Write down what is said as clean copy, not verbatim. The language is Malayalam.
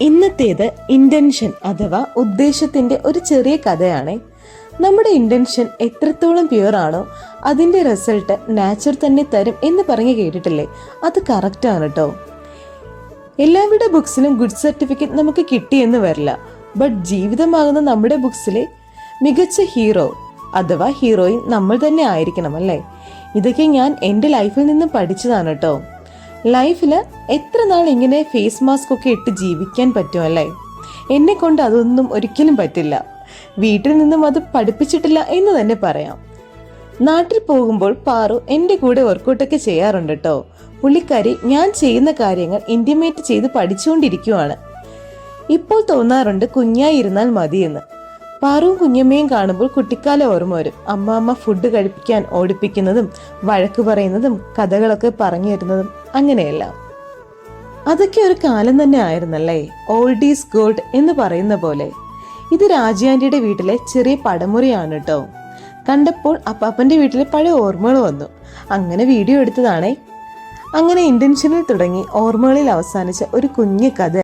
ഇന്നത്തേത് ഇന്റൻഷൻ അഥവാ ഉദ്ദേശത്തിന്റെ ഒരു ചെറിയ കഥയാണ്. നമ്മുടെ ഇന്റൻഷൻ എത്രത്തോളം പ്യുവർ ആണോ അതിന്റെ റിസൾട്ട് നാച്ചർ തന്നെ തരും എന്ന് പറഞ്ഞു കേട്ടിട്ടില്ലേ? അത് കറക്റ്റ് ആണ് കേട്ടോ. എല്ലാവരുടെ ബുക്സിലും ഗുഡ് സർട്ടിഫിക്കറ്റ് നമുക്ക് കിട്ടിയെന്ന് വരില്ല. ബട്ട് ജീവിതമാകുന്ന നമ്മുടെ ബുക്സിലെ മികച്ച ഹീറോ അഥവാ ഹീറോയിൻ നമ്മൾ തന്നെ ആയിരിക്കണം അല്ലേ? ഇതൊക്കെ ഞാൻ എൻ്റെ ലൈഫിൽ നിന്നും പഠിച്ചതാണ് കേട്ടോ. ലൈഫിൽ എത്ര നാൾ ഇങ്ങനെ ഫേസ് മാസ്ക് ഒക്കെ ഇട്ട് ജീവിക്കാൻ പറ്റും അല്ലേ? എന്നെ കൊണ്ട് അതൊന്നും ഒരിക്കലും പറ്റില്ല. വീട്ടിൽ നിന്നും അത് പഠിപ്പിച്ചിട്ടില്ല എന്ന് തന്നെ പറയാം. നാട്ടിൽ പോകുമ്പോൾ പാറു എൻ്റെ കൂടെ വർക്കൗട്ടൊക്കെ ചെയ്യാറുണ്ട് കേട്ടോ. പുള്ളിക്കാരി ഞാൻ ചെയ്യുന്ന കാര്യങ്ങൾ ഇന്റിമേറ്റ് ചെയ്ത് പഠിച്ചുകൊണ്ടിരിക്കുവാണ്. ഇപ്പോൾ തോന്നാറുണ്ട് കുഞ്ഞായിരുന്നാൽ മതിയെന്ന്. പാറുവും കുഞ്ഞമ്മയും കാണുമ്പോൾ കുട്ടിക്കാലം ഓർമ്മ വരും. അമ്മ ഫുഡ് കഴിപ്പിക്കാൻ ഓടിപ്പിക്കുന്നതും വഴക്ക് പറയുന്നതും കഥകളൊക്കെ പറഞ്ഞു തരുന്നതും അങ്ങനെയെല്ലാം. അതൊക്കെ ഒരു കാലം തന്നെ ആയിരുന്നല്ലേ. ഓൾഡ് ഈസ് ഗോൾഡ് എന്ന് പറയുന്ന പോലെ. ഇത് രാജാന്റിയുടെ വീട്ടിലെ ചെറിയ പടമുറിയാണ് കേട്ടോ. കണ്ടപ്പോൾ അപ്പാപ്പന്റെ വീട്ടിലെ പഴയ ഓർമ്മകൾ വന്നു. അങ്ങനെ വീഡിയോ എടുത്തതാണേ. അങ്ങനെ ഇന്റൻഷനിൽ തുടങ്ങി ഓർമ്മകളിൽ അവസാനിച്ച ഒരു കുഞ്ഞു കഥ.